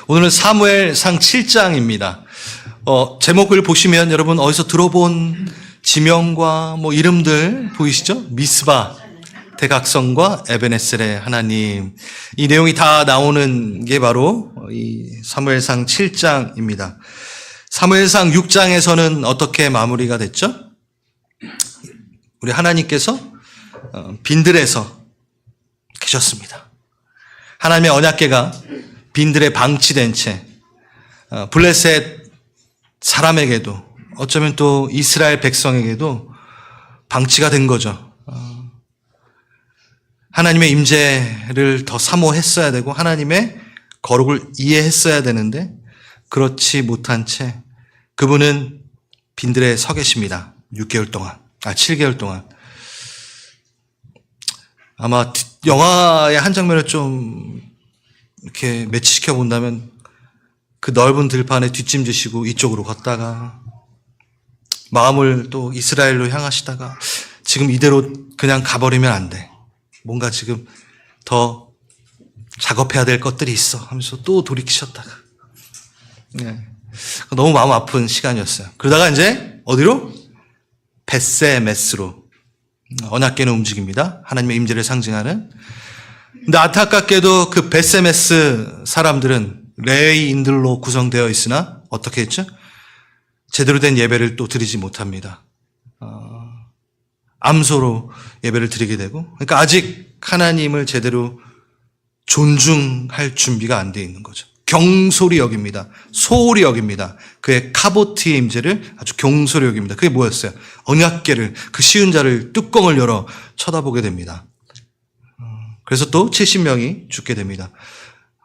오늘은 사무엘상 7장입니다. 제목을 보시면 여러분 어디서 들어본 지명과 이름들 보이시죠? 미스바, 대각성과 에베네셀의 하나님. 이 내용이 다 나오는 게 바로 이 사무엘상 7장입니다. 사무엘상 6장에서는 어떻게 마무리가 됐죠? 우리 하나님께서 빈들에서 계셨습니다. 하나님의 언약궤가 빈들에 방치된 채 블레셋 사람에게도 어쩌면 또 이스라엘 백성에게도 방치가 된 거죠. 하나님의 임재를 더 사모했어야 되고 하나님의 거룩을 이해했어야 되는데 그렇지 못한 채 그분은 빈들에 서 계십니다. 7개월 동안. 아마 영화의 한 장면을 좀 이렇게 매치시켜 본다면 그 넓은 들판에 뒷짐지시고 이쪽으로 걷다가 마음을 또 이스라엘로 향하시다가 지금 이대로 그냥 가버리면 안 돼. 뭔가 지금 더 작업해야 될 것들이 있어 하면서 또 돌이키셨다가. 너무 마음 아픈 시간이었어요. 그러다가 이제 어디로? 벳세메스로 언약궤는 움직입니다. 하나님의 임재를 상징하는. 근데 안타깝게도 그 벳세메스 사람들은 레위인들로 구성되어 있으나 어떻게 했죠? 제대로 된 예배를 또 드리지 못합니다. 암소로 예배를 드리게 되고, 그러니까 아직 하나님을 제대로 존중할 준비가 안 돼 있는 거죠. 경솔히 여깁니다. 소홀히 여깁니다. 그의 카보트의 임재를 아주 경솔히 여깁니다. 그게 뭐였어요? 언약궤를, 그 쉬운 자를 뚜껑을 열어 쳐다보게 됩니다. 그래서 또 70명이 죽게 됩니다.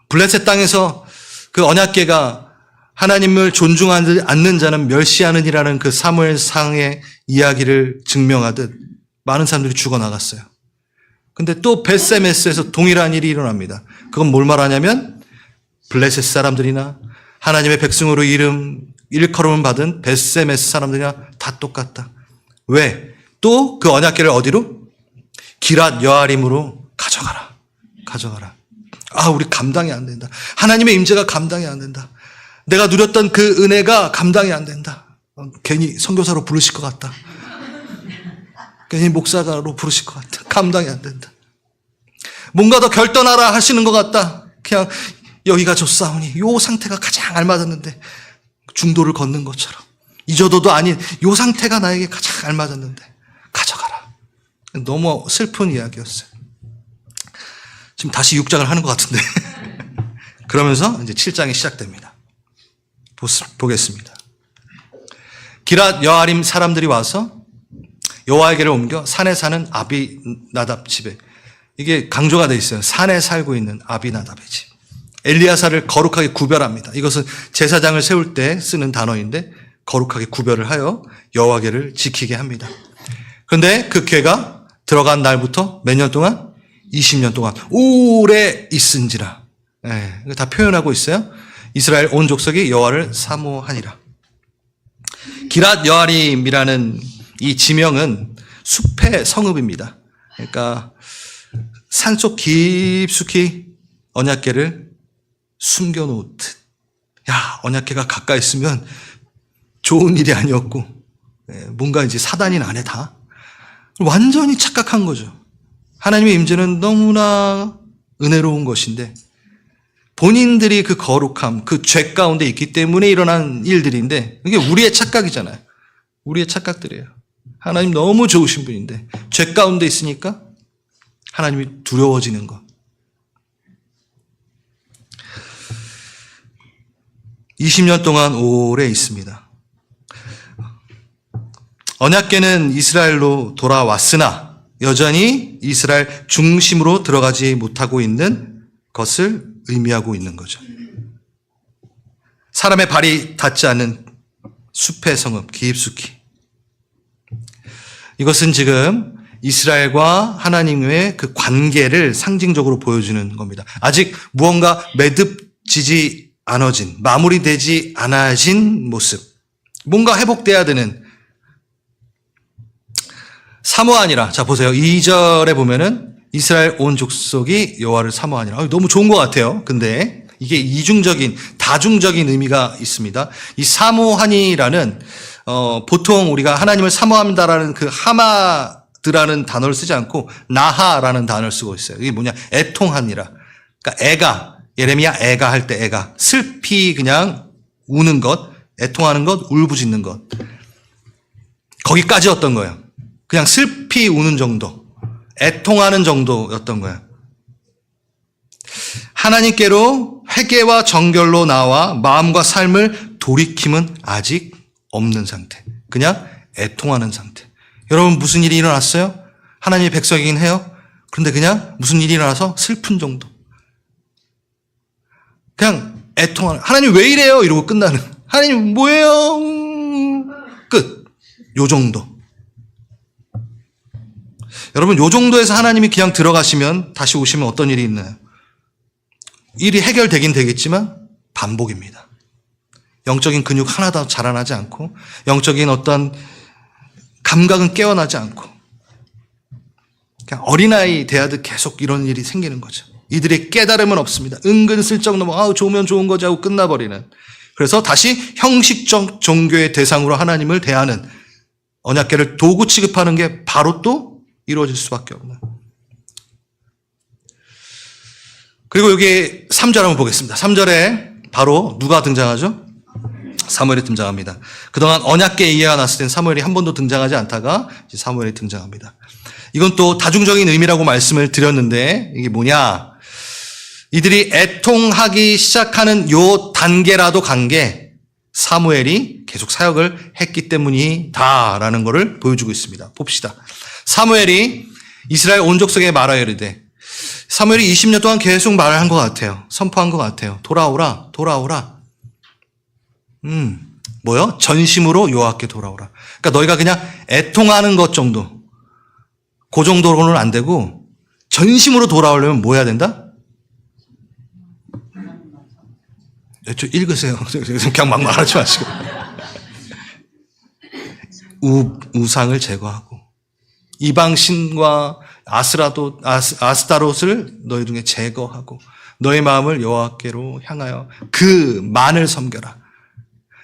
블레셋 땅에서 그 언약궤가 하나님을 존중하지 않는 자는 멸시하느니라는 그 사무엘상의 이야기를 증명하듯 많은 사람들이 죽어나갔어요. 근데 또 벳세메스에서 동일한 일이 일어납니다. 그건 뭘 말하냐면 블레셋 사람들이나 하나님의 백성으로 일컬음을 받은 벳세메스 사람들이나 다 똑같다. 왜? 또 그 언약궤를 어디로? 기랏 여아림으로 가져가라. 우리 감당이 안 된다. 하나님의 임재가 감당이 안 된다. 내가 누렸던 그 은혜가 감당이 안 된다. 괜히 선교사로 부르실 것 같다. 괜히 목사가로 부르실 것 같다. 감당이 안 된다. 뭔가 더 결단하라 하시는 것 같다. 그냥 여기가 좋사오니 요 상태가 가장 알맞았는데 중도를 걷는 것처럼 잊어도도 아닌 요 상태가 나에게 가장 알맞았는데 가져가라. 너무 슬픈 이야기였어요. 지금 다시 6장을 하는 것 같은데 그러면서 이제 7장이 시작됩니다. 보겠습니다. 기랏 여아림 사람들이 와서 여호와에게를 옮겨 산에 사는 아비나답 집에, 이게 강조가 돼 있어요. 산에 살고 있는 아비나답의 집. 엘리야사를 거룩하게 구별합니다. 이것은 제사장을 세울 때 쓰는 단어인데 거룩하게 구별을 하여 여호와께를 지키게 합니다. 그런데 그 궤가 들어간 날부터 몇 년 동안? 20년 동안 오래 있은지라. 이거 다 표현하고 있어요. 이스라엘 온 족속이 여호와를 사모하니라. 기랏 여아림이라는 이 지명은 숲의 성읍입니다. 그러니까 산속 깊숙이 언약궤를 숨겨놓듯. 언약궤가 가까이 있으면 좋은 일이 아니었고 뭔가 이제 사단이 안에 다 완전히 착각한 거죠. 하나님의 임재는 너무나 은혜로운 것인데 본인들이 그 거룩함, 그 죄 가운데 있기 때문에 일어난 일들인데 이게 우리의 착각이잖아요. 우리의 착각들이에요. 하나님 너무 좋으신 분인데 죄 가운데 있으니까 하나님이 두려워지는 것. 20년 동안 오래 있습니다. 언약궤는 이스라엘로 돌아왔으나 여전히 이스라엘 중심으로 들어가지 못하고 있는 것을 의미하고 있는 거죠. 사람의 발이 닿지 않는 숲의 성읍, 깊숙이. 이것은 지금 이스라엘과 하나님의 그 관계를 상징적으로 보여주는 겁니다. 아직 무언가 매듭지지 않아진, 마무리되지 않아진 모습. 뭔가 회복돼야 되는. 사모하니라. 자, 보세요. 2절에 보면은 이스라엘 온 족속이 여호와를 사모하니라. 너무 좋은 것 같아요. 근데 이게 이중적인, 다중적인 의미가 있습니다. 이 사모하니라는 보통 우리가 하나님을 사모한다라는 그 하마드라는 단어를 쓰지 않고 나하라는 단어를 쓰고 있어요. 이게 뭐냐? 애통하니라. 그러니까 애가, 예레미야 애가 할 때 애가 슬피 그냥 우는 것, 애통하는 것, 울부짖는 것. 거기까지였던 거예요. 그냥 슬피 우는 정도, 애통하는 정도였던 거예요. 하나님께로 회개와 정결로 나와 마음과 삶을 돌이킴은 아직 없는 상태. 그냥 애통하는 상태. 여러분 무슨 일이 일어났어요? 하나님의 백성이긴 해요. 그런데 그냥 무슨 일이 일어나서 슬픈 정도. 그냥 애통하는. 하나님 왜 이래요? 이러고 끝나는. 하나님 뭐예요? 끝. 요 정도. 여러분 요 정도에서 하나님이 그냥 들어가시면 다시 오시면 어떤 일이 있나요? 일이 해결되긴 되겠지만 반복입니다. 영적인 근육 하나도 자라나지 않고 영적인 어떤 감각은 깨어나지 않고 그냥 어린아이 대하듯 계속 이런 일이 생기는 거죠. 이들의 깨달음은 없습니다. 은근슬쩍 넘어 좋으면 좋은 거지 하고 끝나버리는. 그래서 다시 형식적 종교의 대상으로 하나님을 대하는 언약궤를 도구 취급하는 게 바로 또 이루어질 수밖에 없는. 그리고 여기 3절 한번 보겠습니다. 3절에 바로 누가 등장하죠? 사무엘이 등장합니다. 그동안 언약궤 이해가 났을 땐 사무엘이 한 번도 등장하지 않다가 이제 사무엘이 등장합니다. 이건 또 다중적인 의미라고 말씀을 드렸는데 이게 뭐냐? 이들이 애통하기 시작하는 요 단계라도 간 게 사무엘이 계속 사역을 했기 때문이다라는 것을 보여주고 있습니다. 봅시다. 사무엘이 이스라엘 온 족속에 말하여 이르되 사무엘이 20년 동안 계속 말을 한 것 같아요. 선포한 것 같아요. 돌아오라, 돌아오라. 뭐요? 전심으로 여호와께 돌아오라. 그러니까 너희가 그냥 애통하는 것 정도, 그 정도로는 안 되고 전심으로 돌아오려면 뭐 해야 된다? 저 읽으세요. 그냥 막 말하지 마시고. 우상을 제거하고 이방 신과 아스타롯을 너희 중에 제거하고 너의 마음을 여호와께로 향하여 그만을 섬겨라.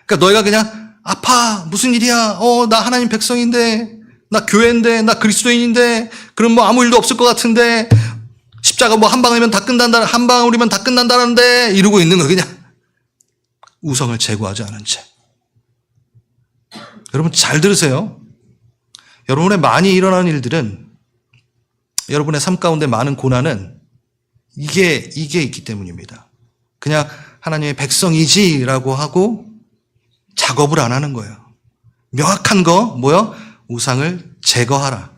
그러니까 너희가 그냥 아파 무슨 일이야? 나 하나님 백성인데, 나 교회인데, 나 그리스도인인데, 그럼 뭐 아무 일도 없을 것 같은데, 십자가 뭐 한 방울이면 다 끝난다, 한 방울이면 다 끝난다는데 이러고 있는 거 그냥 우상을 제거하지 않은 채. 여러분 잘 들으세요. 여러분의 많이 일어나는 일들은 여러분의 삶 가운데 많은 고난은 이게 있기 때문입니다. 그냥 하나님의 백성이지라고 하고 작업을 안 하는 거예요. 명확한 거 뭐요? 우상을 제거하라.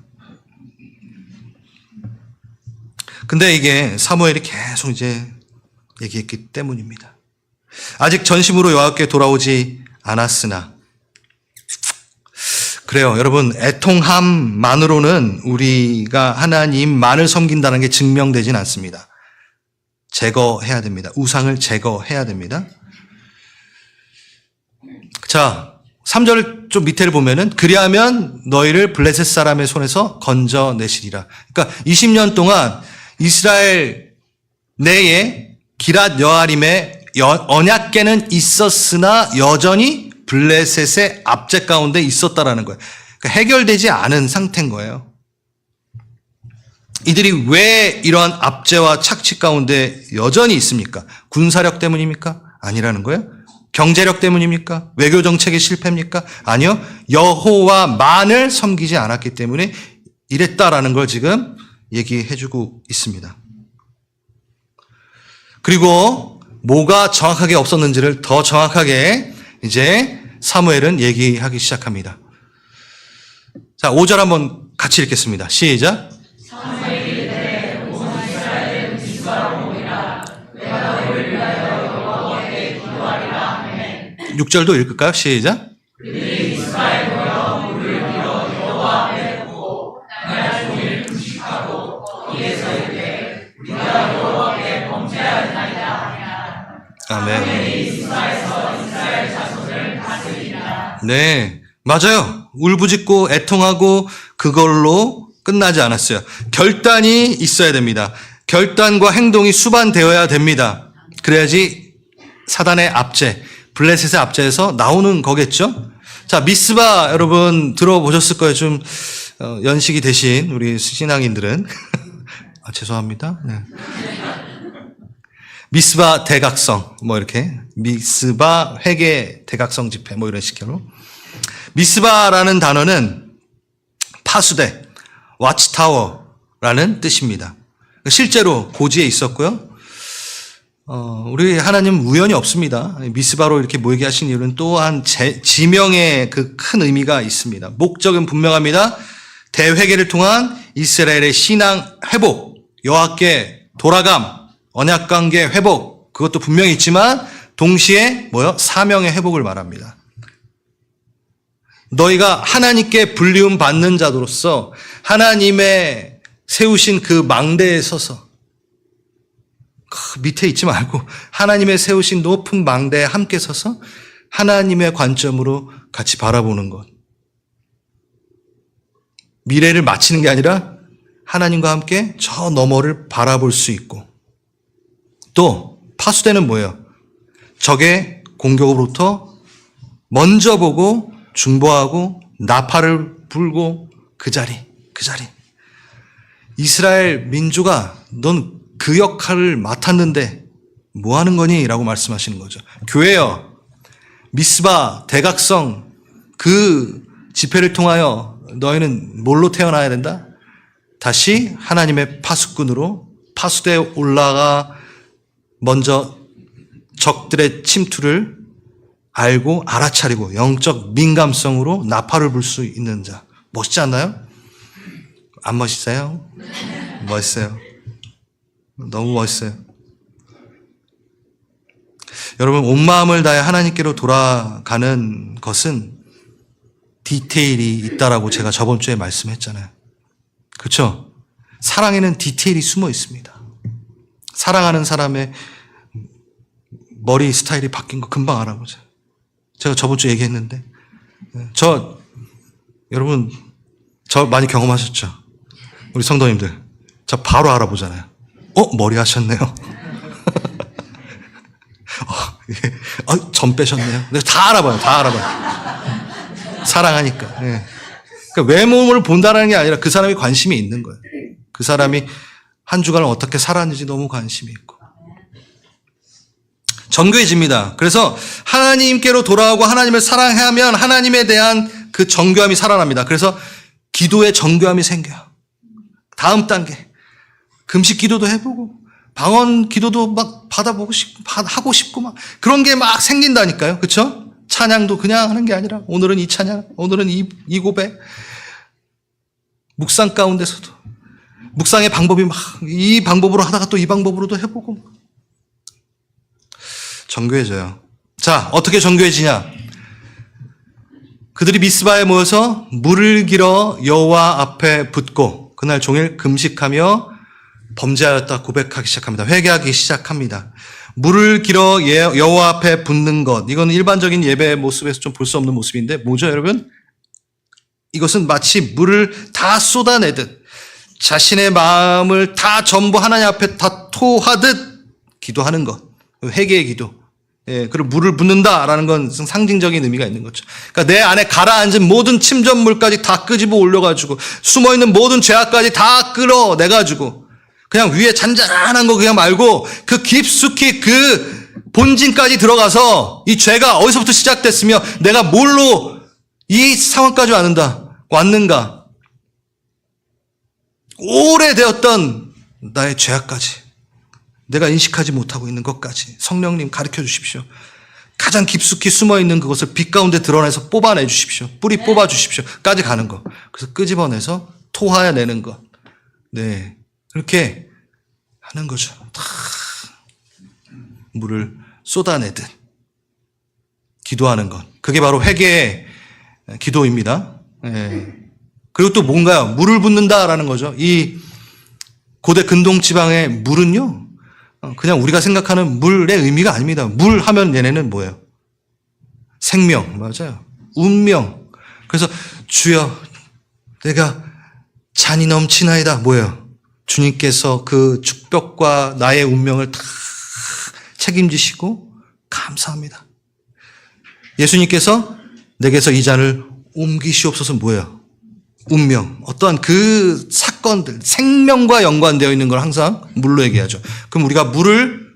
근데 이게 사무엘이 계속 이제 얘기했기 때문입니다. 아직 전심으로 여호와께 돌아오지 않았으나 그래요. 여러분 애통함만으로는 우리가 하나님만을 섬긴다는 게 증명되진 않습니다. 제거해야 됩니다. 우상을 제거해야 됩니다. 자, 3절 좀 밑에를 보면은 그리하면 너희를 블레셋 사람의 손에서 건져내시리라. 그러니까 20년 동안 이스라엘 내에 기랏 여아림에 언약궤는 있었으나 여전히 블레셋의 압제 가운데 있었다라는 거예요. 그러니까 해결되지 않은 상태인 거예요. 이들이 왜 이러한 압제와 착취 가운데 여전히 있습니까? 군사력 때문입니까? 아니라는 거예요. 경제력 때문입니까? 외교 정책의 실패입니까? 아니요. 여호와만을 섬기지 않았기 때문에 이랬다라는 걸 지금 얘기해주고 있습니다. 그리고 뭐가 정확하게 없었는지를 더 정확하게 이제 사무엘은 얘기하기 시작합니다. 자, 5절 한번 같이 읽겠습니다. 시작. 6절도 읽을까요? 시작. 아멘. 네, 맞아요. 울부짖고 애통하고 그걸로 끝나지 않았어요. 결단이 있어야 됩니다. 결단과 행동이 수반되어야 됩니다. 그래야지 사단의 압제, 블레셋의 압제에서 나오는 거겠죠? 자, 미스바 여러분 들어보셨을 거예요. 좀 연식이 되신 우리 신앙인들은. 아, 죄송합니다. 네. 미스바 대각성, 뭐 이렇게. 미스바 회개 대각성 집회, 뭐 이런 식으로. 미스바라는 단어는 파수대, 와치타워라는 뜻입니다. 실제로 고지에 있었고요. 우리 하나님 우연이 없습니다. 미스바로 이렇게 모이게 하신 이유는 또한 지명의 그 큰 의미가 있습니다. 목적은 분명합니다. 대회개를 통한 이스라엘의 신앙 회복, 여호와께 돌아감, 언약관계 회복, 그것도 분명히 있지만 동시에 사명의 회복을 말합니다. 너희가 하나님께 불리움 받는 자로서 하나님의 세우신 그 망대에 서서 밑에 있지 말고 하나님의 세우신 높은 망대에 함께 서서 하나님의 관점으로 같이 바라보는 것. 미래를 마치는 게 아니라 하나님과 함께 저 너머를 바라볼 수 있고, 또 파수대는 뭐예요? 적의 공격으로부터 먼저 보고 중보하고 나팔을 불고 그 자리. 이스라엘 민족아, 넌 그 역할을 맡았는데 뭐 하는 거니? 라고 말씀하시는 거죠. 교회여, 미스바, 대각성, 그 집회를 통하여 너희는 뭘로 태어나야 된다? 다시 하나님의 파수꾼으로 파수대에 올라가 먼저 적들의 침투를 알고 알아차리고 영적 민감성으로 나팔을 불 수 있는 자. 멋있지 않나요? 안 멋있어요? 멋있어요. 너무 멋있어요. 여러분, 온 마음을 다해 하나님께로 돌아가는 것은 디테일이 있다라고 제가 저번 주에 말씀했잖아요. 그렇죠? 사랑에는 디테일이 숨어 있습니다. 사랑하는 사람의 머리 스타일이 바뀐 거 금방 알아보세요. 제가 저번 주에 얘기했는데, 여러분, 저 많이 경험하셨죠? 우리 성도님들. 저 바로 알아보잖아요. 머리 하셨네요. 점 빼셨네요. 다 알아봐요. 사랑하니까. 네. 그러니까 외모를 본다는 게 아니라 그 사람이 관심이 있는 거예요. 그 사람이 한 주간을 어떻게 살았는지 너무 관심이 있고. 정교해집니다. 그래서 하나님께로 돌아오고 하나님을 사랑하면 하나님에 대한 그 정교함이 살아납니다. 그래서 기도에 정교함이 생겨요. 다음 단계. 금식 기도도 해보고, 방언 기도도 막 받아보고 싶고, 하고 싶고, 막 그런 게 막 생긴다니까요. 그쵸? 찬양도 그냥 하는 게 아니라, 오늘은 이 찬양, 오늘은 이 고백. 묵상 가운데서도. 묵상의 방법이 막, 이 방법으로 하다가 또 이 방법으로도 해보고. 정교해져요. 자, 어떻게 정교해지냐? 그들이 미스바에 모여서 물을 길어 여호와 앞에 붓고, 그날 종일 금식하며 범죄하였다 고백하기 시작합니다. 회개하기 시작합니다. 물을 길어 여호와 앞에 붓는 것. 이건 일반적인 예배의 모습에서 좀 볼 수 없는 모습인데 뭐죠, 여러분? 이것은 마치 물을 다 쏟아내듯 자신의 마음을 다 전부 하나님 앞에 다 토하듯 기도하는 것. 회개의 기도. 그리고 물을 붓는다라는 건 상징적인 의미가 있는 거죠. 그러니까 내 안에 가라앉은 모든 침전물까지 다 끄집어 올려가지고 숨어있는 모든 죄악까지 다 끌어내가지고 그냥 위에 잔잔한 거 그냥 말고 그 깊숙이 그 본진까지 들어가서 이 죄가 어디서부터 시작됐으며 내가 뭘로 이 상황까지 왔는가. 오래되었던 나의 죄악까지 내가 인식하지 못하고 있는 것까지 성령님 가르쳐 주십시오. 가장 깊숙이 숨어있는 그것을 빛 가운데 드러내서 뽑아내 주십시오. 뿌리 뽑아 주십시오. 까지 가는 거. 그래서 끄집어내서 토하여내는 것. 네. 그렇게 하는 거죠. 다 물을 쏟아내듯 기도하는 것. 그게 바로 회개의 기도입니다. 네. 그리고 또 뭔가요? 물을 붓는다라는 거죠. 이 고대 근동 지방의 물은요, 그냥 우리가 생각하는 물의 의미가 아닙니다. 물 하면 얘네는 뭐예요? 생명, 맞아요. 운명. 그래서 주여, 내가 잔이 넘치나이다. 뭐예요? 주님께서 그 축복과 나의 운명을 다 책임지시고 감사합니다. 예수님께서 내게서 이 잔을 옮기시옵소서 뭐예요? 운명, 어떠한 그 사건들, 생명과 연관되어 있는 걸 항상 물로 얘기하죠. 그럼 우리가 물을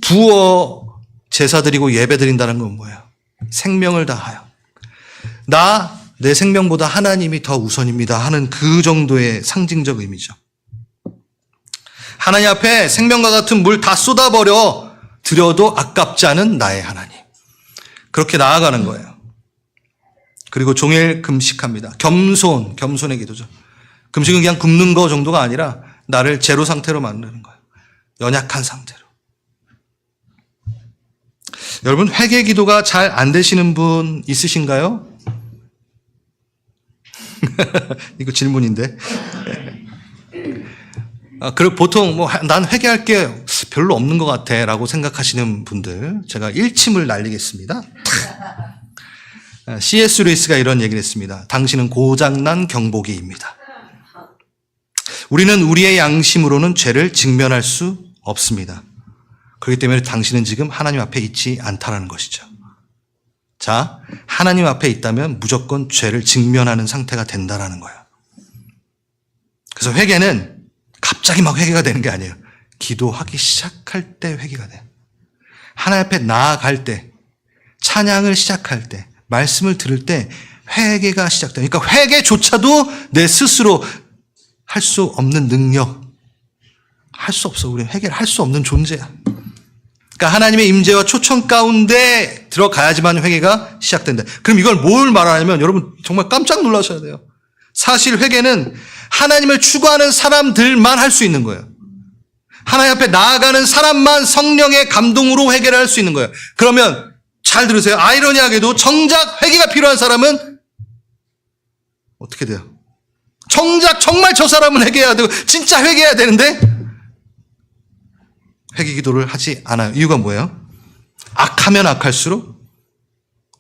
부어 제사드리고 예배드린다는 건 뭐예요? 생명을 다하여. 내 생명보다 하나님이 더 우선입니다 하는 그 정도의 상징적 의미죠. 하나님 앞에 생명과 같은 물 다 쏟아버려 드려도 아깝지 않은 나의 하나님. 그렇게 나아가는 거예요. 그리고 종일 금식합니다. 겸손의 기도죠. 금식은 그냥 굶는 거 정도가 아니라 나를 제로 상태로 만드는 거예요. 연약한 상태로. 여러분, 회개 기도가 잘 안 되시는 분 있으신가요? 이거 질문인데. 그리고 보통 난 회개할 게 별로 없는 것 같아 라고 생각하시는 분들, 제가 일침을 날리겠습니다. C.S. 루이스가 이런 얘기를 했습니다. 당신은 고장난 경보기입니다. 우리는 우리의 양심으로는 죄를 직면할 수 없습니다. 그렇기 때문에 당신은 지금 하나님 앞에 있지 않다라는 것이죠. 자, 하나님 앞에 있다면 무조건 죄를 직면하는 상태가 된다라는 거예요. 그래서 회개는 갑자기 막 회개가 되는 게 아니에요. 기도하기 시작할 때 회개가 돼요. 하나님 앞에 나아갈 때, 찬양을 시작할 때, 말씀을 들을 때 회개가 시작돼요. 그러니까 회개조차도 내 스스로 할 수 없는 능력, 할 수 없어. 우리는 회개를 할 수 없는 존재야. 그러니까 하나님의 임재와 초청 가운데 들어가야지만 회개가 시작된다. 그럼 이걸 뭘 말하냐면 여러분 정말 깜짝 놀라셔야 돼요. 사실 회개는 하나님을 추구하는 사람들만 할 수 있는 거예요. 하나님 앞에 나아가는 사람만 성령의 감동으로 회개를 할 수 있는 거예요. 그러면 잘 들으세요. 아이러니하게도 정작 회개가 필요한 사람은 어떻게 돼요? 정말 저 사람은 회개해야 되고 진짜 회개해야 되는데 회개 기도를 하지 않아요. 이유가 뭐예요? 악하면 악할수록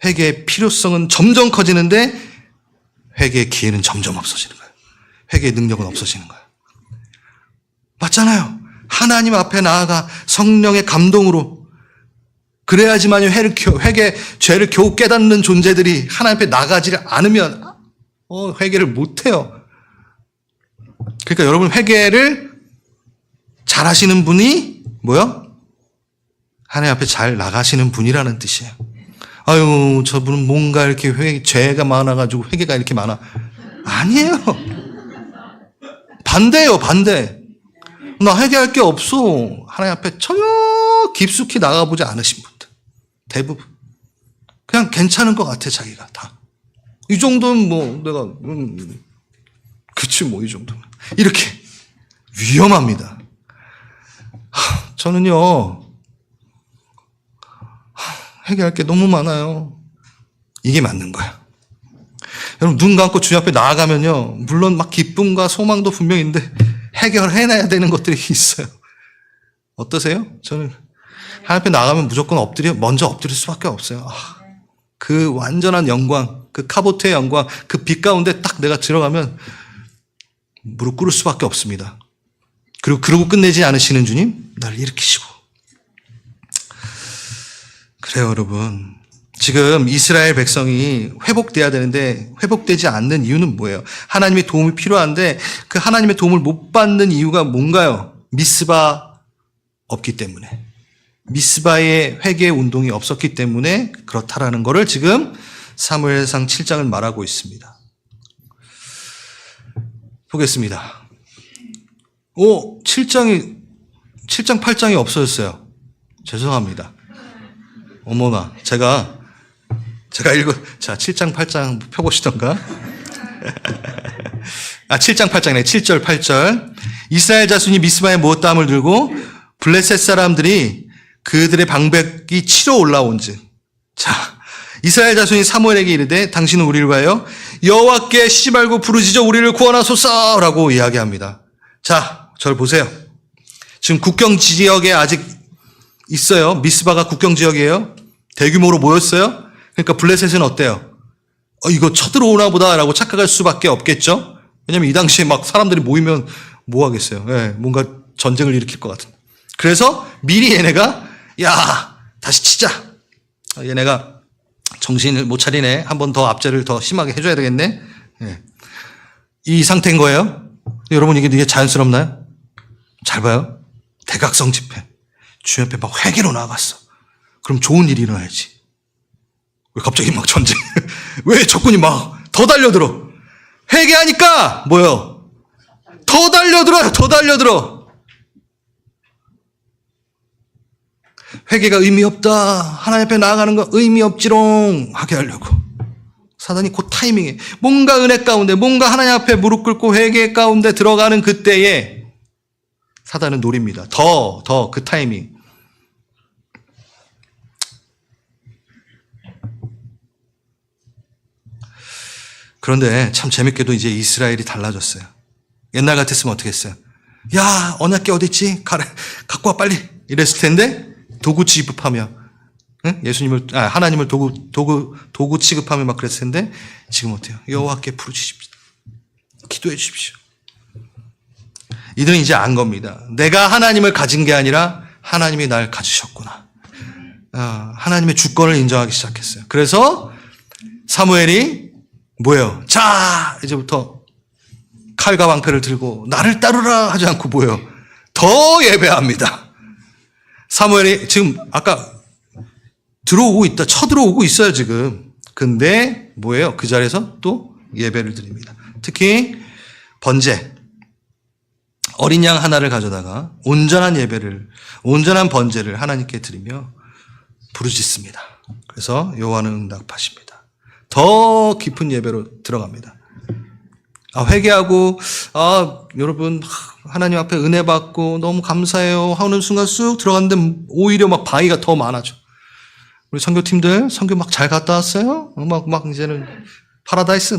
회개의 필요성은 점점 커지는데 회개의 기회는 점점 없어지는 거예요. 회개의 능력은 없어지는 거예요. 맞잖아요. 하나님 앞에 나아가 성령의 감동으로 그래야지만 죄를 겨우 깨닫는 존재들이 하나님 앞에 나가지를 않으면 회개를 못해요. 그러니까 여러분 회개를 잘 하시는 분이 뭐요? 하나님 앞에 잘 나가시는 분이라는 뜻이에요. 아유, 저분은 뭔가 이렇게 죄가 많아가지고 회개가 이렇게 많아. 아니에요. 반대예요, 반대. 나 회개할 게 없어. 하나님 앞에 전혀 깊숙이 나가보지 않으신 분들. 대부분. 그냥 괜찮은 것 같아, 자기가 다. 이 정도는 내가, 그치, 이 정도면. 이렇게 위험합니다. 저는요, 회개할 게 너무 많아요. 이게 맞는 거야. 여러분, 눈 감고 주님 앞에 나아가면요, 물론 막 기쁨과 소망도 분명히 있는데, 해결해내야 되는 것들이 있어요. 어떠세요? 저는 하나님 앞에 나가면 무조건 먼저 엎드릴 수밖에 없어요. 그 완전한 영광, 그 카보트의 영광, 그 빛 가운데 딱 내가 들어가면 무릎 꿇을 수밖에 없습니다. 그리고 그러고 끝내지 않으시는 주님, 나를 일으키시고. 그래요, 여러분. 지금 이스라엘 백성이 회복돼야 되는데 회복되지 않는 이유는 뭐예요? 하나님의 도움이 필요한데 그 하나님의 도움을 못 받는 이유가 뭔가요? 미스바 없기 때문에. 미스바의 회개 운동이 없었기 때문에 그렇다라는 것을 지금 사무엘상 7장을 말하고 있습니다. 보겠습니다. 7장 8장이 없어졌어요. 죄송합니다. 어머나, 제가 7장 8장 펴보시던가. 7장 8장이네. 7절 8절. 이스라엘 자손이 미스바에 모땀을 들고 블레셋 사람들이 그들의 방백이 치러 올라온즉. 자, 이스라엘 자손이 사무엘에게 이르되 당신은 우리를 위하여 여호와께 시지 말고 부르짖어 우리를 구원하소서라고 이야기합니다. 자, 저를 보세요. 지금 국경 지역에 아직 있어요. 미스바가 국경 지역이에요. 대규모로 모였어요. 그러니까 블레셋은 어때요? 이거 쳐들어오나 보다라고 착각할 수밖에 없겠죠. 왜냐면 이 당시에 막 사람들이 모이면 뭐 하겠어요. 뭔가 전쟁을 일으킬 것 같은. 그래서 미리 얘네가 야, 다시 치자. 얘네가 정신을 못 차리네. 한 번 더 압제를 더 심하게 해줘야 되겠네. 예. 이 상태인 거예요. 여러분, 이게 자연스럽나요? 잘 봐요. 대각성 집회. 주님 앞에 막 회개로 나아갔어. 그럼 좋은 일이 일어나야지. 왜 갑자기 막 전쟁? 왜 적군이 막 더 달려들어? 회개하니까 뭐요? 더 달려들어요. 더 달려들어. 회개가 의미 없다. 하나님 앞에 나아가는 거 의미 없지롱 하게 하려고. 사단이 그 타이밍에 뭔가 은혜 가운데, 뭔가 하나님 앞에 무릎 꿇고 회개 가운데 들어가는 그때에 사단은 노립니다. 더 그 타이밍. 그런데 참 재밌게도 이제 이스라엘이 달라졌어요. 옛날 같았으면 어떻게 했어요? 야, 언약궤 어디 있지? 갖고 와 빨리. 이랬을 텐데 도구 취급하며, 응? 하나님을 도구 취급하며 막 그랬을 텐데 지금 어때요? 여호와께 부르짖으십시오. 기도해 주십시오. 이들은 이제 안 겁니다. 내가 하나님을 가진 게 아니라 하나님이 날 가지셨구나. 하나님의 주권을 인정하기 시작했어요. 그래서 사무엘이 뭐예요? 자, 이제부터 칼과 방패를 들고 나를 따르라 하지 않고 뭐예요? 더 예배합니다. 사무엘이 지금 아까 쳐들어오고 있어요, 지금. 근데 뭐예요? 그 자리에서 또 예배를 드립니다. 특히 번제. 어린 양 하나를 가져다가 온전한 번제를 하나님께 드리며 부르짖습니다. 그래서 여호와는 응답하십니다. 더 깊은 예배로 들어갑니다. 회개하고, 여러분, 하나님 앞에 은혜 받고 너무 감사해요 하는 순간 쑥 들어갔는데 오히려 막 방해가 더 많아져. 우리 선교팀들, 선교 막 잘 갔다 왔어요? 막 이제는 파라다이스?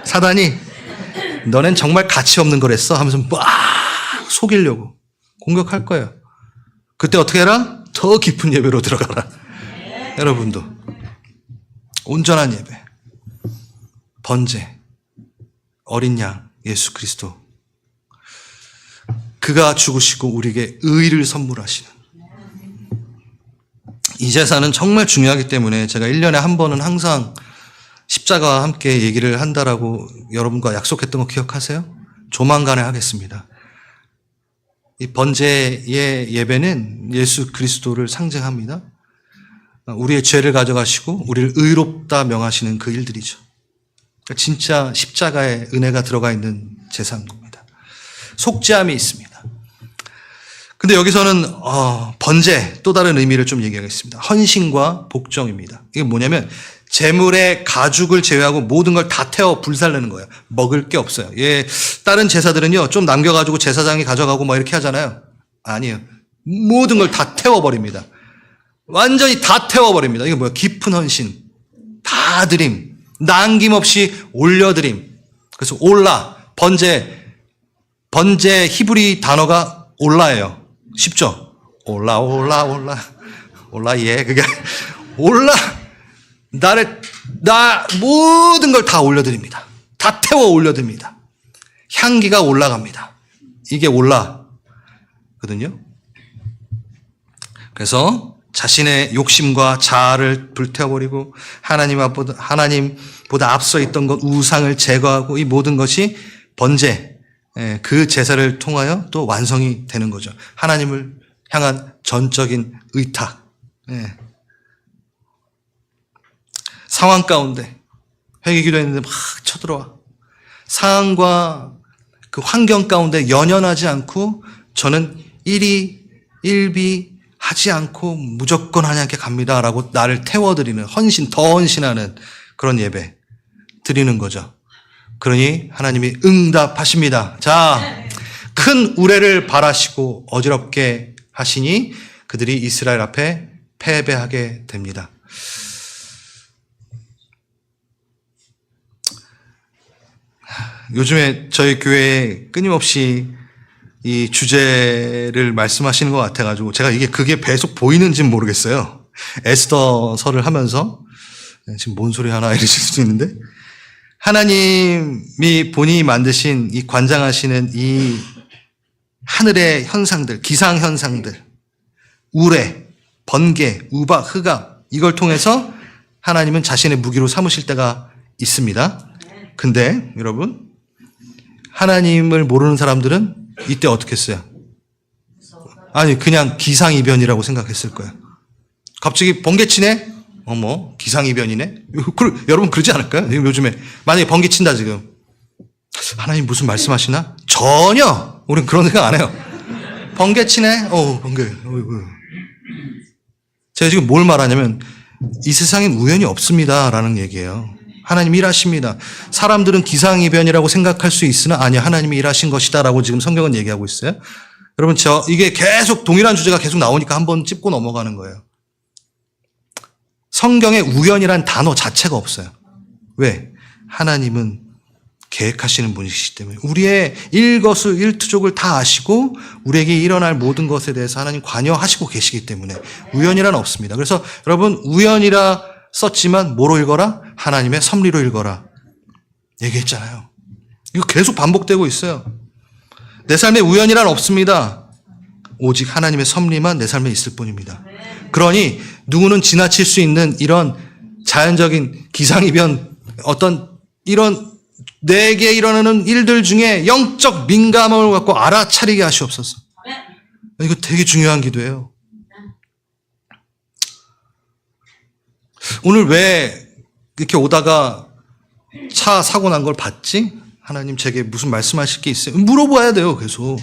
사단이, 너넨 정말 가치 없는 거랬어? 하면서 막 속이려고 공격할 거예요. 그때 어떻게 해라? 더 깊은 예배로 들어가라. 여러분도 온전한 예배, 번제, 어린 양 예수 그리스도, 그가 죽으시고 우리에게 의를 선물하시는 이 제사는 정말 중요하기 때문에 제가 1년에 한 번은 항상 십자가와 함께 얘기를 한다라고 여러분과 약속했던 거 기억하세요? 조만간에 하겠습니다. 이 번제의 예배는 예수 그리스도를 상징합니다. 우리의 죄를 가져가시고 우리를 의롭다 명하시는 그 일들이죠. 진짜 십자가에 은혜가 들어가 있는 제사인 겁니다. 속죄함이 있습니다. 근데 여기서는 번제, 또 다른 의미를 좀 얘기하겠습니다. 헌신과 복종입니다. 이게 뭐냐면 제물의 가죽을 제외하고 모든 걸 다 태워 불살르는 거예요. 먹을 게 없어요. 다른 제사들은요, 좀 남겨가지고 제사장이 가져가고 뭐 이렇게 하잖아요. 아니에요. 모든 걸 다 태워버립니다. 완전히 다 태워버립니다. 이게 뭐야? 깊은 헌신. 다 드림. 남김없이 올려드림. 그래서 올라, 번제 히브리 단어가 올라예요. 쉽죠? 올라, 예. 그게, 올라. 나 모든 걸 다 올려드립니다. 다 태워 올려드립니다. 향기가 올라갑니다. 이게 올라거든요. 그래서 자신의 욕심과 자아를 불태워버리고 하나님보다 앞서 있던 것, 우상을 제거하고 이 모든 것이 번제, 그 제사를 통하여 또 완성이 되는 거죠. 하나님을 향한 전적인 의탁. 상황 가운데 회개 기도했는데 막 쳐들어와. 상황과 그 환경 가운데 연연하지 않고 저는 일비 하지 않고 무조건 하나님께 갑니다라고 나를 태워드리는 더 헌신하는 그런 예배 드리는 거죠. 그러니 하나님이 응답하십니다. 자, 큰 우레를 바라시고 어지럽게 하시니 그들이 이스라엘 앞에 패배하게 됩니다. 요즘에 저희 교회에 끊임없이 이 주제를 말씀하시는 것 같아가지고 제가 그게 계속 보이는지는 모르겠어요. 에스더서를 하면서 지금 뭔 소리 하나 이러실 수도 있는데, 하나님이 본인이 만드신 이 관장하시는 이 하늘의 현상들, 기상 현상들, 우레, 번개, 우박, 흑암, 이걸 통해서 하나님은 자신의 무기로 삼으실 때가 있습니다. 근데 여러분, 하나님을 모르는 사람들은 이때 어떻게 했어요? 아니, 그냥 기상이변이라고 생각했을 거예요. 갑자기 번개 치네? 어머, 기상이변이네? 여러분 그러지 않을까요? 요즘에 만약에 번개 친다 지금. 하나님 무슨 말씀하시나? 전혀 우린 그런 생각 안 해요. 번개 치네? 번개. 제가 지금 뭘 말하냐면 이 세상엔 우연이 없습니다라는 얘기예요. 하나님이 일하십니다. 사람들은 기상이변이라고 생각할 수 있으나 아니야, 하나님이 일하신 것이다라고 지금 성경은 얘기하고 있어요. 여러분, 이게 계속 동일한 주제가 계속 나오니까 한번 짚고 넘어가는 거예요. 성경에 우연이란 단어 자체가 없어요. 왜? 하나님은 계획하시는 분이시기 때문에 우리의 일거수일투족을 다 아시고 우리에게 일어날 모든 것에 대해서 하나님 관여하시고 계시기 때문에 우연이란 없습니다. 그래서 여러분, 우연이라 썼지만 뭐로 읽어라? 하나님의 섭리로 읽어라 얘기했잖아요. 이거 계속 반복되고 있어요. 내 삶에 우연이란 없습니다. 오직 하나님의 섭리만 내 삶에 있을 뿐입니다. 그러니 누구는 지나칠 수 있는 이런 자연적인 기상이변, 어떤 이런 내게 일어나는 일들 중에 영적 민감함을 갖고 알아차리게 하시옵소서. 이거 되게 중요한 기도예요. 오늘 왜 이렇게 오다가 차 사고 난 걸 봤지? 하나님 제게 무슨 말씀하실 게 있어요? 물어봐야 돼요, 계속.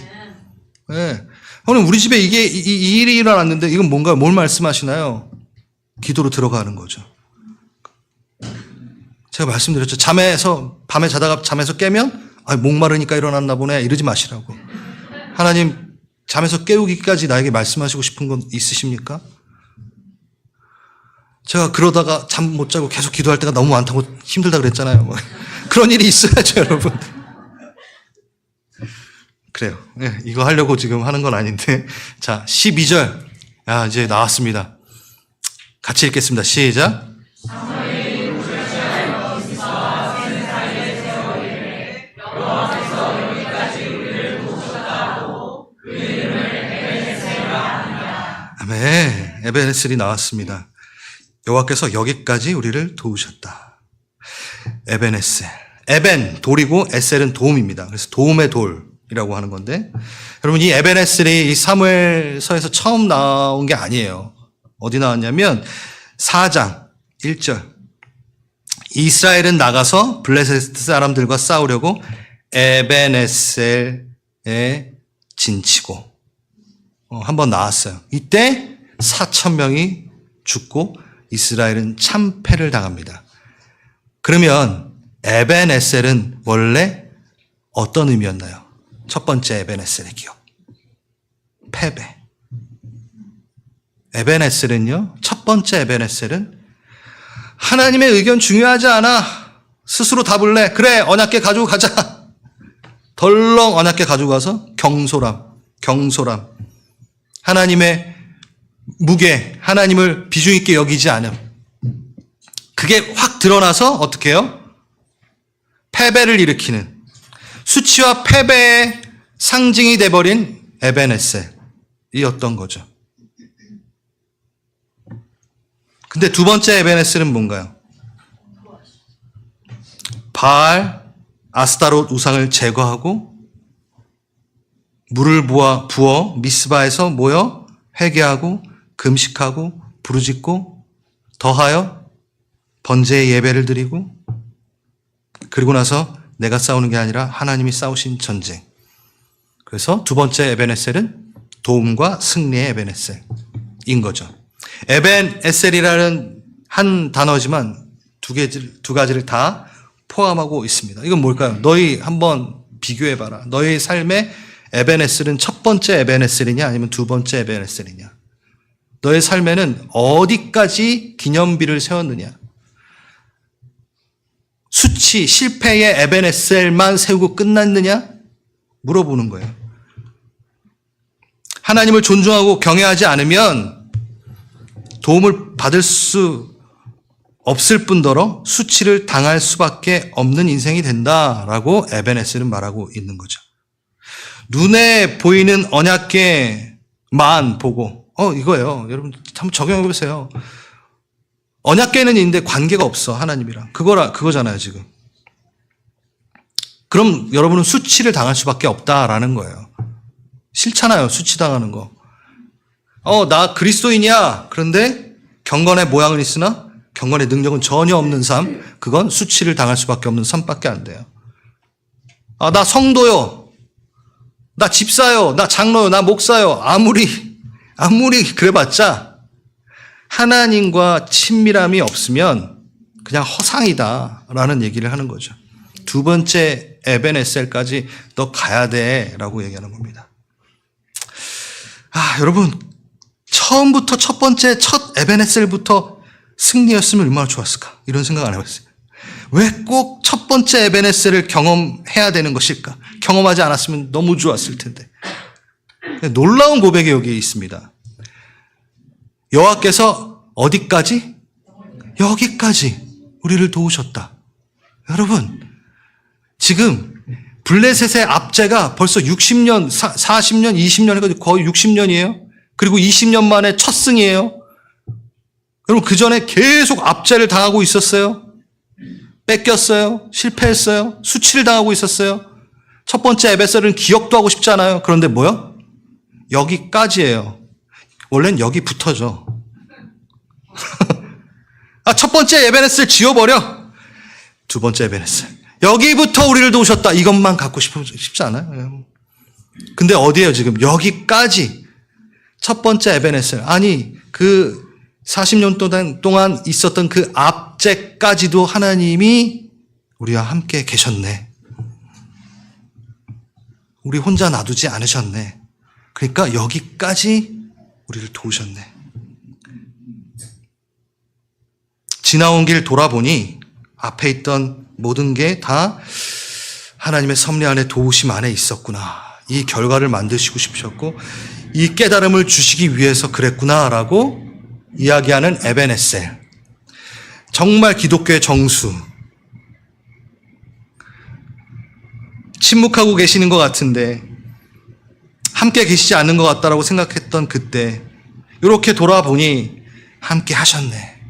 네. 오늘 우리 집에 이 일이 일어났는데 이건 뭔가 뭘 말씀하시나요? 기도로 들어가는 거죠. 제가 말씀드렸죠. 밤에 자다가 잠에서 깨면 목마르니까 일어났나 보네 이러지 마시라고. 하나님 잠에서 깨우기까지 나에게 말씀하시고 싶은 건 있으십니까? 제가 그러다가 잠 못 자고 계속 기도할 때가 너무 많다고 힘들다 그랬잖아요. 그런 일이 있어야죠, 여러분. 그래요. 네, 이거 하려고 지금 하는 건 아닌데. 자, 12절. 이제 나왔습니다. 같이 읽겠습니다. 시작. 아멘. 에베네셀이 나왔습니다. 여호와께서 여기까지 우리를 도우셨다. 에베네셀. 에벤, 돌이고 에셀은 도움입니다. 그래서 도움의 돌이라고 하는 건데, 여러분 이 에베네셀이 이 사무엘서에서 처음 나온 게 아니에요. 어디 나왔냐면 4장 1절. 이스라엘은 나가서 블레셋 사람들과 싸우려고 에베네셀에 진치고 한번 나왔어요. 이때 4,000명이 죽고 이스라엘은 참패를 당합니다. 그러면 에벤에셀은 원래 어떤 의미였나요? 첫 번째 에벤에셀의 기억. 패배. 에벤에셀은요, 첫 번째 에벤에셀은 하나님의 의견 중요하지 않아. 스스로 답을 내. 그래, 언약궤 가지고 가자. 덜렁 언약궤 가지고 가서 경솔함. 하나님의 무게, 하나님을 비중 있게 여기지 않음. 그게 확 드러나서 어떻게 해요? 패배를 일으키는, 수치와 패배의 상징이 돼버린 에벤에셀이었던 거죠. 근데 두 번째 에벤에셀은 뭔가요? 바알, 아스타롯 우상을 제거하고 물을 부어 미스바에서 모여 회개하고 금식하고 부르짖고 더하여 번제의 예배를 드리고, 그리고 나서 내가 싸우는 게 아니라 하나님이 싸우신 전쟁. 그래서 두 번째 에벤에셀은 도움과 승리의 에벤에셀인 거죠. 에벤에셀이라는 한 단어지만 두 가지를 다 포함하고 있습니다. 이건 뭘까요? 너희 한번 비교해봐라. 너희 삶의 에벤에셀은 첫 번째 에벤에셀이냐 아니면 두 번째 에벤에셀이냐. 너의 삶에는 어디까지 기념비를 세웠느냐. 수치, 실패의 에벤에셀만 세우고 끝났느냐? 물어보는 거예요. 하나님을 존중하고 경외하지 않으면 도움을 받을 수 없을 뿐더러 수치를 당할 수밖에 없는 인생이 된다라고 에벤에셀은 말하고 있는 거죠. 눈에 보이는 언약궤만 보고 이거예요. 여러분 한번 적용해 보세요. 언약궤는 있는데 관계가 없어 하나님이랑. 그거잖아요 지금. 그럼 여러분은 수치를 당할 수밖에 없다라는 거예요. 싫잖아요 수치당하는 거. 나 그리스도인이야. 그런데 경건의 모양은 있으나 경건의 능력은 전혀 없는 삶, 그건 수치를 당할 수밖에 없는 삶밖에 안 돼요. 나 성도요, 나 집사요, 나 장로요, 나 목사요. 아무리 그래봤자 하나님과 친밀함이 없으면 그냥 허상이다라는 얘기를 하는 거죠. 두 번째 에벤에셀까지 너 가야 돼라고 얘기하는 겁니다. 여러분 처음부터 첫 에벤에셀부터 승리였으면 얼마나 좋았을까? 이런 생각 안 해봤어요. 왜 꼭 첫 번째 에벤에셀을 경험해야 되는 것일까? 경험하지 않았으면 너무 좋았을 텐데. 놀라운 고백이 여기 있습니다. 여호와께서 어디까지? 여기까지 우리를 도우셨다. 여러분 지금 블레셋의 압제가 벌써 60년, 40년, 20년 해가지고 거의 60년이에요. 그리고 20년 만에 첫 승이에요. 여러분 그 전에 계속 압제를 당하고 있었어요. 뺏겼어요. 실패했어요. 수치를 당하고 있었어요. 첫 번째 에벤에셀은 기억도 하고 싶지 않아요. 그런데 뭐요? 여기까지예요. 원래는 여기부터죠. 첫 번째 에벤에셀 지워버려. 두 번째 에벤에셀. 여기부터 우리를 도우셨다. 이것만 갖고 싶지 않아요? 근데 어디예요 지금? 여기까지. 첫 번째 에벤에셀. 아니 그 40년 동안 있었던 그 압제까지도 하나님이 우리와 함께 계셨네. 우리 혼자 놔두지 않으셨네. 그러니까 여기까지 우리를 도우셨네. 지나온 길 돌아보니 앞에 있던 모든 게 다 하나님의 섭리 안에 도우심 안에 있었구나. 이 결과를 만드시고 싶으셨고 이 깨달음을 주시기 위해서 그랬구나라고 이야기하는 에벤에셀. 정말 기독교의 정수. 침묵하고 계시는 것 같은데 함께 계시지 않는 것 같다라고 생각했던 그때 이렇게 돌아보니 함께 하셨네.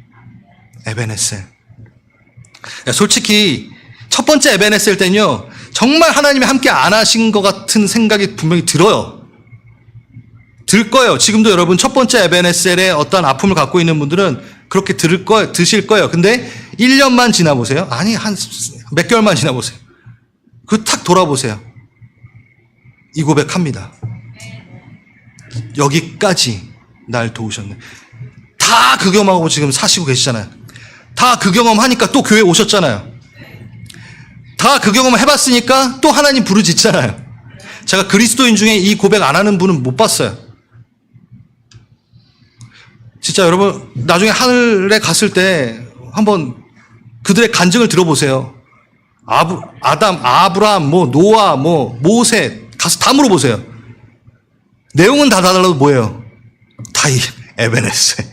에벤에셀. 솔직히 첫 번째 에벤에셀 때는요 정말 하나님이 함께 안 하신 것 같은 생각이 분명히 들어요. 들 거예요. 지금도 여러분 첫 번째 에벤에셀의 어떤 아픔을 갖고 있는 분들은 그렇게 드실 거예요. 근데 1년만 지나보세요. 아니 한 몇 개월만 지나보세요. 탁 돌아보세요. 이 고백합니다. 여기까지 날 도우셨네. 다 그 경험하고 지금 사시고 계시잖아요. 다 그 경험하니까 또 교회 오셨잖아요. 다 그 경험 해봤으니까 또 하나님 부르짖잖아요. 제가 그리스도인 중에 이 고백 안 하는 분은 못 봤어요. 진짜 여러분 나중에 하늘에 갔을 때 한번 그들의 간증을 들어보세요. 아브라함, 노아, 모세 가서 다 물어보세요. 내용은 다 달라도 뭐예요? 다 이 에벤에셀.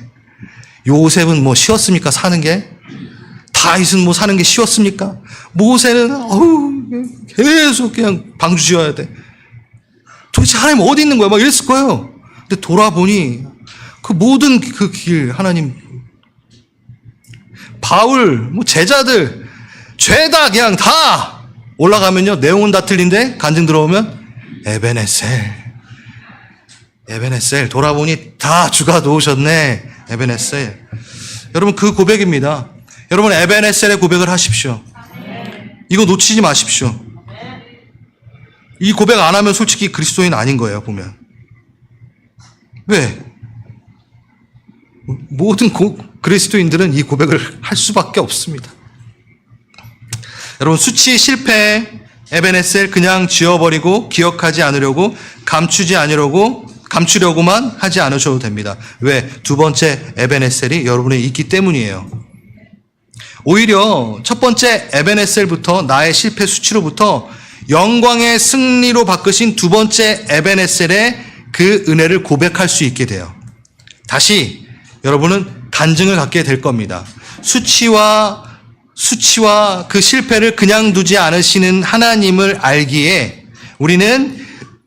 요셉은 쉬웠습니까? 사는 게? 다윗은 사는 게 쉬웠습니까? 모세는 계속 그냥 방주 지어야 돼. 도대체 하나님 어디 있는 거야? 이랬을 거예요. 근데 돌아보니 그 모든 그 길 하나님, 바울, 제자들 죄다 그냥 다 올라가면요 내용은 다 틀린데 간증 들어오면 에벤에셀 돌아보니 다 주가 도우셨네. 에벤에셀. 여러분 그 고백입니다. 여러분 에벤에셀의 고백을 하십시오. 이거 놓치지 마십시오. 이 고백 안 하면 솔직히 그리스도인 아닌 거예요. 보면 왜? 모든 그리스도인들은 이 고백을 할 수밖에 없습니다. 여러분 수치, 실패, 에벤에셀 그냥 지워버리고 기억하지 않으려고 감추려고만 하지 않으셔도 됩니다. 왜? 두 번째 에벤에셀이 여러분에 있기 때문이에요. 오히려 첫 번째 에벤에셀부터 나의 실패 수치로부터 영광의 승리로 바꾸신 두 번째 에벤에셀의 그 은혜를 고백할 수 있게 돼요. 다시 여러분은 간증을 갖게 될 겁니다. 수치와 그 실패를 그냥 두지 않으시는 하나님을 알기에 우리는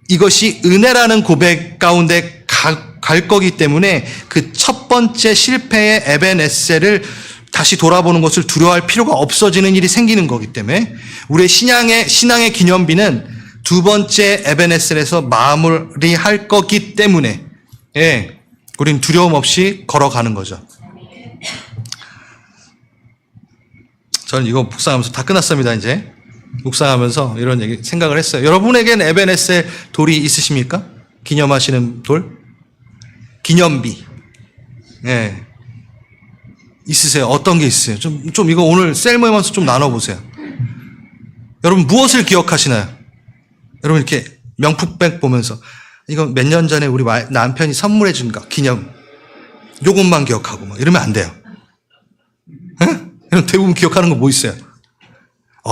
이것이 은혜라는 고백 가운데 갈 거기 때문에 그 첫 번째 실패의 에벤에셀을 다시 돌아보는 것을 두려워할 필요가 없어지는 일이 생기는 거기 때문에 우리의 신앙의 기념비는 두 번째 에벤에셀에서 마무리할 거기 때문에 우리는 두려움 없이 걸어가는 거죠. 저는 이거 묵상하면서 다 끝났습니다. 이제 묵상하면서 이런 얘기 생각을 했어요. 여러분에겐 에벤에셀 돌이 있으십니까? 기념하시는 돌? 기념비. 있으세요? 어떤 게 있으세요? 좀 이거 오늘 셀 모임하면서 좀 나눠보세요. 여러분 무엇을 기억하시나요? 여러분 이렇게 명품백 보면서 이거 몇 년 전에 우리 남편이 선물해 준 거 기념 요것만 기억하고 막 이러면 안 돼요. 여러분 대부분 기억하는 거 뭐 있어요?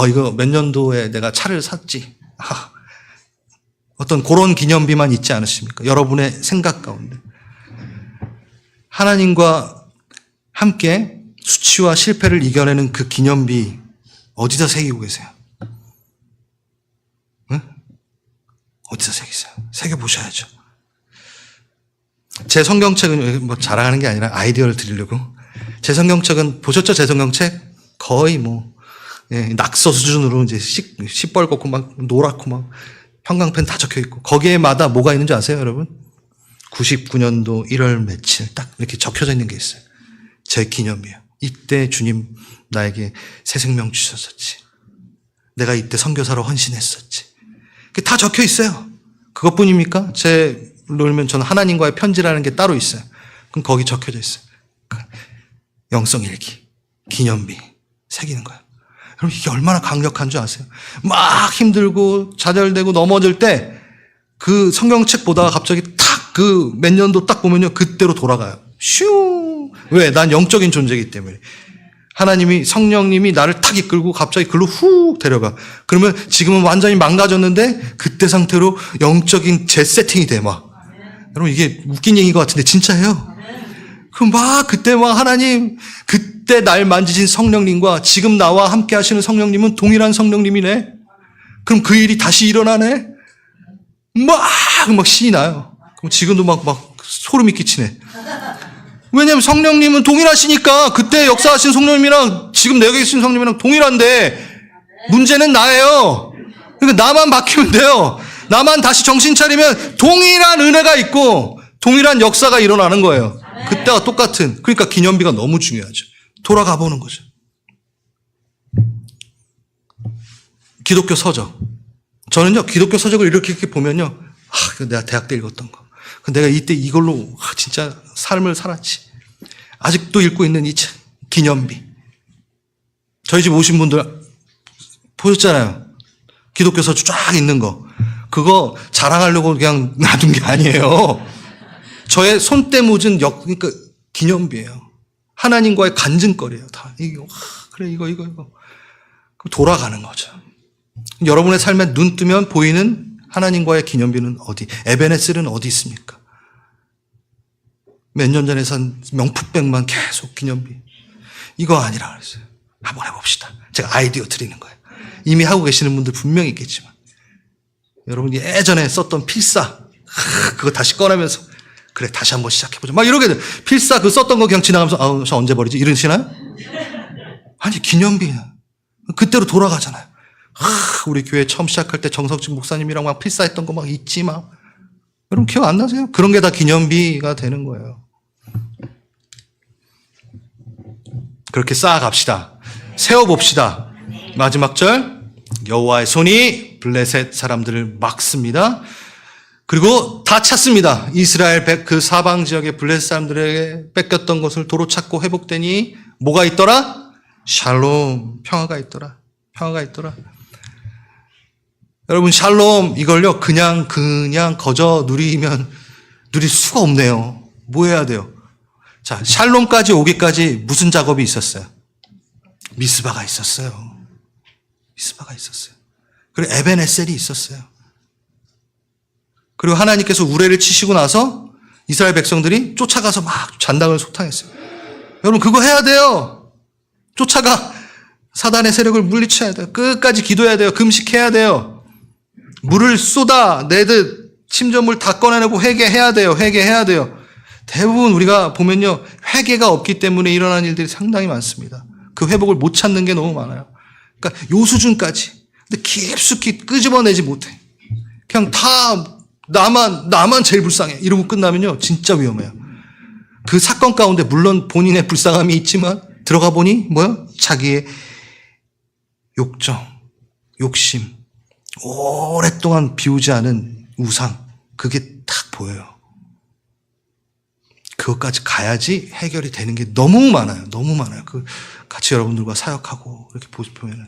이거 몇 년도에 내가 차를 샀지. 어떤 그런 기념비만 있지 않으십니까? 여러분의 생각 가운데. 하나님과 함께 수치와 실패를 이겨내는 그 기념비 어디다 새기고 계세요? 응? 어디다 새기세요? 새겨보셔야죠. 제 성경책은 뭐 자랑하는 게 아니라 아이디어를 드리려고. 제 성경책은 보셨죠? 제 성경책 거의 낙서 수준으로 이제 시뻘겋고 막 노랗고 막 형광펜 다 적혀 있고 거기에마다 뭐가 있는지 아세요, 여러분? 99년도 1월 며칠 딱 이렇게 적혀져 있는 게 있어요. 제 기념이에요. 이때 주님 나에게 새 생명 주셨었지. 내가 이때 선교사로 헌신했었지. 그게 다 적혀 있어요. 그것뿐입니까? 제 놀면 저는 하나님과의 편지라는 게 따로 있어요. 그럼 거기 적혀져 있어요. 영성일기, 기념비 새기는 거예요. 여러분 이게 얼마나 강력한 줄 아세요? 막 힘들고 좌절되고 넘어질 때 그 성경책 보다가 갑자기 탁 그 몇 년도 딱 보면요 그때로 돌아가요. 슈. 왜? 난 영적인 존재이기 때문에. 하나님이 성령님이 나를 탁 이끌고 갑자기 글로 훅 데려가. 그러면 지금은 완전히 망가졌는데 그때 상태로 영적인 재세팅이 돼 막. 여러분 이게 웃긴 얘기인 것 같은데 진짜예요. 그럼 막 그때 막 하나님 그때 날 만지신 성령님과 지금 나와 함께 하시는 성령님은 동일한 성령님이네. 그럼 그 일이 다시 일어나네. 막 신이 나요. 그럼 지금도 막 소름이 끼치네. 왜냐하면 성령님은 동일하시니까 그때 역사하신 성령님이랑 지금 내가 계신 성령님이랑 동일한데 문제는 나예요. 그러니까 나만 바뀌면 돼요. 나만 다시 정신 차리면 동일한 은혜가 있고 동일한 역사가 일어나는 거예요. 그때와 똑같은. 그러니까 기념비가 너무 중요하죠. 돌아가 보는 거죠. 기독교 서적. 저는요 기독교 서적을 이렇게 보면요 내가 대학 때 읽었던 거. 내가 이때 이걸로 진짜 삶을 살았지. 아직도 읽고 있는 이 책 기념비. 저희 집 오신 분들 보셨잖아요. 기독교 서적 쫙 있는 거. 그거 자랑하려고 그냥 놔둔 게 아니에요. 저의 손때 묻은 그러니까 기념비예요. 하나님과의 간증거리예요. 다 이거 그래 이거 그럼 돌아가는 거죠. 여러분의 삶에 눈 뜨면 보이는 하나님과의 기념비는 어디? 에베네셀은 어디 있습니까? 몇 년 전에 산 명품백만 계속 기념비. 이거 아니라 그랬어요. 한번 해봅시다. 제가 아이디어 드리는 거예요. 이미 하고 계시는 분들 분명히 있겠지만 여러분이 예전에 썼던 필사 그거 다시 꺼내면서 그래 다시 한번 시작해보자. 막 이러게 돼. 필사 그 썼던 거 그냥 지나가면서 저 언제 버리지? 이러시나요? 아니 기념비 그때로 돌아가잖아요. 우리 교회 처음 시작할 때 정석진 목사님이랑 막 필사했던 거 막 있지 막. 여러분 기억 안 나세요? 그런 게 다 기념비가 되는 거예요. 그렇게 쌓아갑시다. 세워봅시다. 마지막 절 여호와의 손이 블레셋 사람들을 막습니다. 그리고 다 찾습니다. 이스라엘 그 사방 지역의 블레셋 사람들에게 뺏겼던 것을 도로 찾고 회복되니 뭐가 있더라? 샬롬, 평화가 있더라. 평화가 있더라. 여러분 샬롬 이걸요 그냥 거저 누리면 누릴 수가 없네요. 뭐 해야 돼요? 자 샬롬까지 오기까지 무슨 작업이 있었어요? 미스바가 있었어요. 미스바가 있었어요. 그리고 에벤에셀이 있었어요. 그리고 하나님께서 우레를 치시고 나서 이스라엘 백성들이 쫓아가서 막 잔당을 소탕했어요. 여러분 그거 해야 돼요. 쫓아가 사단의 세력을 물리쳐야 돼요. 끝까지 기도해야 돼요. 금식해야 돼요. 물을 쏟아내듯 침전물 다 꺼내내고 회개해야 돼요. 회개해야 돼요. 대부분 우리가 보면요, 회개가 없기 때문에 일어나는 일들이 상당히 많습니다. 그 회복을 못 찾는 게 너무 많아요. 그러니까 요 수준까지. 근데 깊숙이 끄집어내지 못해. 그냥 다 나만 제일 불쌍해 이러고 끝나면요, 진짜 위험해요. 그 사건 가운데 물론 본인의 불쌍함이 있지만 들어가 보니 뭐요? 자기의 욕정, 욕심, 오랫동안 비우지 않은 우상, 그게 딱 보여요. 그것까지 가야지 해결이 되는 게 너무 많아요. 너무 많아요. 그 같이 여러분들과 사역하고 이렇게 보면은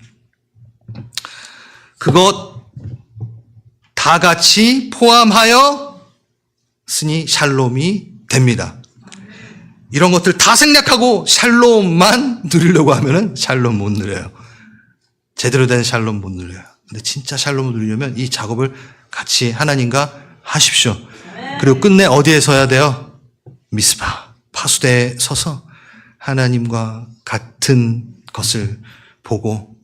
그것 다 같이 포함하여 쓰니 샬롬이 됩니다. 이런 것들 다 생략하고 샬롬만 누리려고 하면은 샬롬 못 누려요. 제대로 된 샬롬 못 누려요. 근데 진짜 샬롬을 누리려면 이 작업을 같이 하나님과 하십시오. 그리고 끝내 어디에 서야 돼요? 미스바, 파수대에 서서 하나님과 같은 것을 보고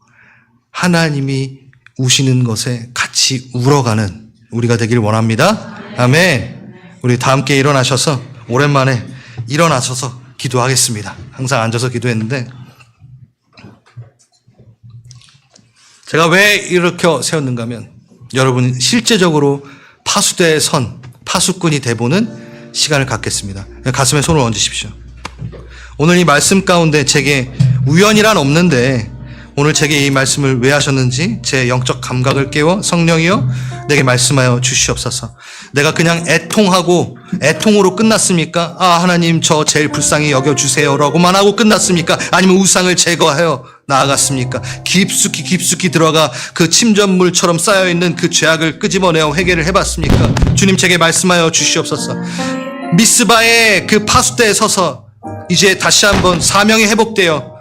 하나님이 우시는 것에 같이 울어가는 우리가 되길 원합니다. 아멘. 우리 다 함께 일어나셔서 오랜만에 일어나셔서 기도하겠습니다. 항상 앉아서 기도했는데 제가 왜 이렇게 세웠는가 하면 여러분 실제적으로 파수대에 선 파수꾼이 돼보는 시간을 갖겠습니다. 가슴에 손을 얹으십시오. 오늘 이 말씀 가운데 제게 우연이란 없는데 오늘 제게 이 말씀을 왜 하셨는지 제 영적 감각을 깨워 성령이여 내게 말씀하여 주시옵소서. 내가 그냥 애통으로 끝났습니까? 아, 하나님 저 제일 불쌍히 여겨주세요 라고만 하고 끝났습니까? 아니면 우상을 제거하여 나아갔습니까? 깊숙이 들어가 그 침전물처럼 쌓여있는 그 죄악을 끄집어내어 회개를 해봤습니까? 주님 제게 말씀하여 주시옵소서. 미스바의 그 파수대에 서서 이제 다시 한번 사명이 회복되어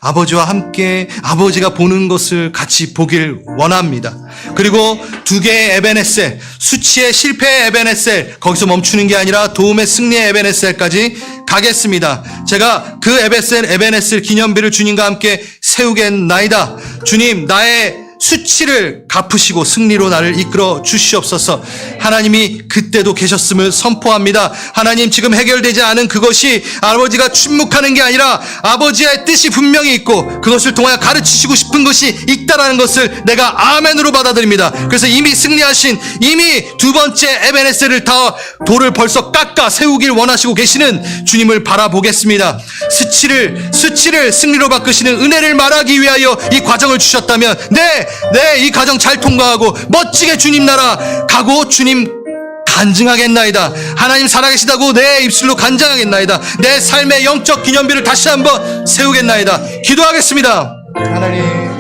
아버지와 함께 아버지가 보는 것을 같이 보길 원합니다. 그리고 두 개의 에베네셀, 수치의 실패의 에베네셀, 거기서 멈추는 게 아니라 도움의 승리의 에베네셀까지 가겠습니다. 제가 그 에베네셀 기념비를 주님과 함께 세우겠나이다. 주님, 나의 수치를 갚으시고 승리로 나를 이끌어 주시옵소서. 하나님이 그때도 계셨음을 선포합니다. 하나님 지금 해결되지 않은 그것이 아버지가 침묵하는 게 아니라 아버지의 뜻이 분명히 있고 그것을 통하여 가르치시고 싶은 것이 있다라는 것을 내가 아멘으로 받아들입니다. 그래서 이미 승리하신 이미 두 번째 에베네셀을 다 돌을 벌써 깎아 세우길 원하시고 계시는 주님을 바라보겠습니다. 수치를 승리로 바꾸시는 은혜를 말하기 위하여 이 과정을 주셨다면 이 과정 잘 통과하고 멋지게 주님 나라 가고 주님 간증하겠나이다. 하나님 살아계시다고 내 입술로 간증하겠나이다. 내 삶의 영적 기념비를 다시 한번 세우겠나이다. 기도하겠습니다. 하나님